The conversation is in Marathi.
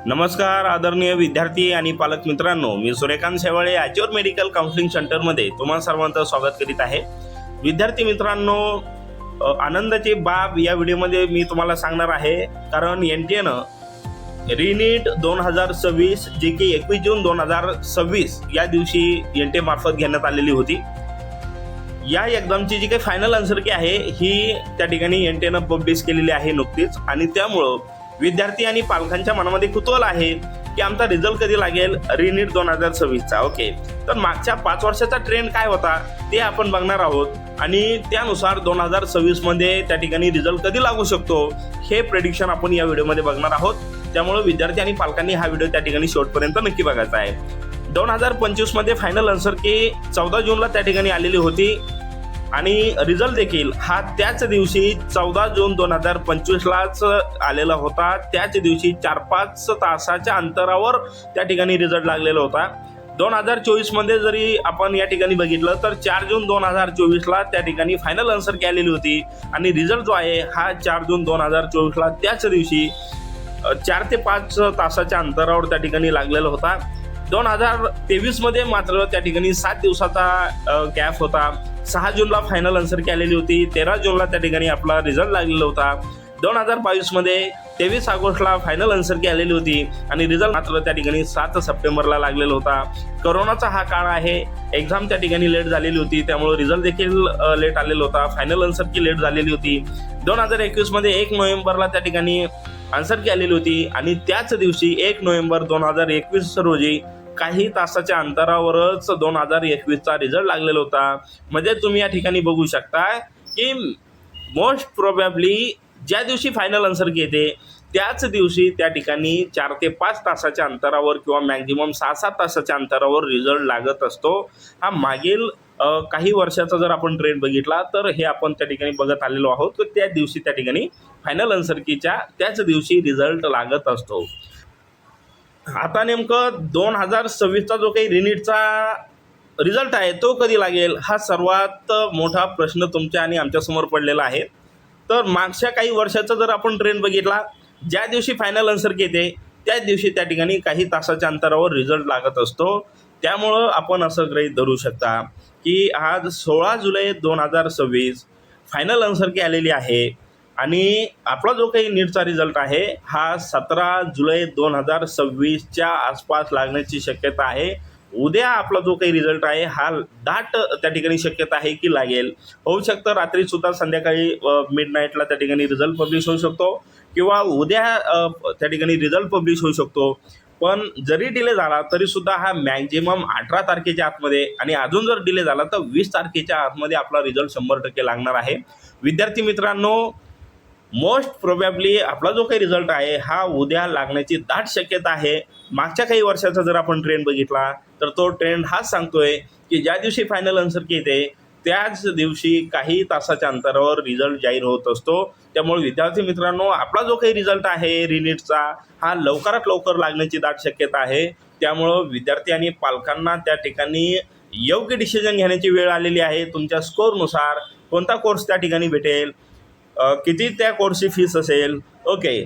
नमस्कार आदरणीय विद्यार्थी आणि पालक मित्रांनो, मी सूर्यकांत शेवाळे आजवर मेडिकल काउन्सिलिंग सेंटरमध्ये तुम्हा सर्वांचं स्वागत करीत आहे। विद्यार्थी मित्रांनो, आनंदाची बाब या व्हिडिओमध्ये मी तुम्हाला सांगणार आहे, कारण एनटीएनं रिनीट 2026 जे की 21 जून 2026 या दिवशी एनटीए मार्फत घेण्यात आलेली होती। या एक्झामची जी काही फायनल आन्सर की आहे ही त्या ठिकाणी एनटीएनं पब्लिश केलेली आहे नुकतीच, आणि त्यामुळं विद्यार्थी आणि पालकांच्या मनामध्ये कुतूहल आहे की आमचा रिझल्ट कधी लागेल रिनीट 2026चा। ओके, तर मागच्या 5 वर्षाचा ट्रेंड काय होता ते आपण बघणार आहोत, आणि त्यानुसार 2026 मध्ये त्या ठिकाणी रिझल्ट कधी लागू शकतो हे प्रेडिक्शन आपण या व्हिडिओमध्ये बघणार आहोत। त्यामुळे विद्यार्थी आणि पालकांनी हा व्हिडिओ त्या ठिकाणी शेवटपर्यंत नक्की बघायचा आहे। 2025 मध्ये फायनल आन्सर की 14 जूनला त्या ठिकाणी आलेली होती, आणि रिझल्ट देखील हा त्याच दिवशी 14 जून 2025लाच आलेला होता। त्याच दिवशी 4-5 तासाच्या अंतरावर त्या ठिकाणी रिझल्ट लागलेला होता। 2024 मध्ये जरी आपण या ठिकाणी बघितलं तर 4 जून 2024ला त्या ठिकाणी फायनल आन्सर की आलेली होती, आणि रिझल्ट जो आहे हा 4 जून 2024ला त्याच दिवशी 4 ते 5 तासाच्या अंतरावर त्या ठिकाणी लागलेला होता। 2023 मध्ये मात्र त्या ठिकाणी 7 दिवसाचा गॅप होता। 6 जूनला फायनल आन्सर की आलेली होती, 13 जूनला त्या ठिकाणी आपला रिझल्ट लागलेला होता। 2022 मध्ये 23 ऑगस्टला फायनल आन्सर की आलेली होती, आणि रिझल्ट मात्र त्या ठिकाणी 7 सप्टेंबरला लागलेला होता। कोरोनाचा हा काळ आहे, एक्झाम त्या ठिकाणी लेट झालेली होती, त्यामुळे रिझल्ट देखील लेट आलेला होता, फायनल आन्सर की लेट झालेली होती। 2021 मध्ये 1 नोव्हेंबरला त्या ठिकाणी आन्सर की आलेली होती, आणि त्याच दिवशी 1 नोव्हेंबर 2021 रोजी काही तासाच्या अंतरावरच 2021चा रिझल्ट लागलेला होता। म्हणजे तुम्ही या ठिकाणी बघू शकता की मोस्ट प्रोबॅबली ज्या दिवशी फायनल आन्सर की येते त्याच दिवशी त्या ठिकाणी 4 ते 5 तासाच्या अंतरावर किंवा मॅक्झिमम 6-7 तासाच्या अंतरावर रिझल्ट लागत असतो। हा मागील काही वर्षाचा जर आपण ट्रेंड बघितला तर हे आपण त्या ठिकाणी बघत आलेलो आहोत की त्या दिवशी त्या ठिकाणी फायनल आन्सर कीच्या त्याच दिवशी रिझल्ट लागत असतो। आता नेमकं 2026चा जो काही रिनीटचा रिझल्ट आहे तो कधी लागेल हा सर्वात मोठा प्रश्न तुमच्या आणि आमच्यासमोर पडलेला आहे। तर मागच्या काही वर्षाचा जर आपण ट्रेंड बघितला, ज्या दिवशी फायनल आन्सर की येते त्याच दिवशी त्या ठिकाणी काही तासाच्या अंतरावर रिझल्ट लागत असतो। त्यामुळं आपण असं गृहीत धरू शकता की आज 16 जुलै 2026 फायनल आन्सर की आलेली आहे, आणि आपला जो काही नीटचा रिझल्ट आहे हा 17 जुलै 2026च्या आसपास लागण्याची शक्यता आहे। उद्या आपला जो काही रिझल्ट आहे हा दाट त्या ठिकाणी शक्यता आहे की लागेल। होऊ शकतं रात्रीसुद्धा संध्याकाळी मिडनाईटला त्या ठिकाणी रिझल्ट पब्लिश होऊ शकतो, किंवा उद्या त्या ठिकाणी रिझल्ट पब्लिश होऊ शकतो। पण जरी डिले झाला तरीसुद्धा हा मॅक्झिमम 18 तारखेच्या आतमध्ये, आणि अजून जर डिले झाला तर 20 तारखेच्या आतमध्ये आपला रिझल्ट 100% लागणार आहे। विद्यार्थी मित्रांनो, मोस्ट प्रोबॅबली आपला जो काही रिझल्ट आहे हा उद्या लागण्याची दाट शक्यता आहे। मागच्या काही वर्षाचा जर आपण ट्रेंड बघितला तर तो ट्रेंड हाच सांगतोय की ज्या दिवशी फायनल आन्सर की येते त्याच दिवशी काही तासाच्या अंतरावर रिझल्ट जाहीर होत असतो। त्यामुळे विद्यार्थी मित्रांनो, आपला जो काही रिझल्ट आहे रिनीटचा हा लवकरात लवकर लागण्याची दाट शक्यता आहे। त्यामुळं विद्यार्थी आणि पालकांना त्या ठिकाणी योग्य डिसिजन घेण्याची वेळ आलेली आहे। तुमच्या स्कोरनुसार कोणता कोर्स त्या ठिकाणी भेटेल, किती त्या कोर्सची फीस असेल, ओके,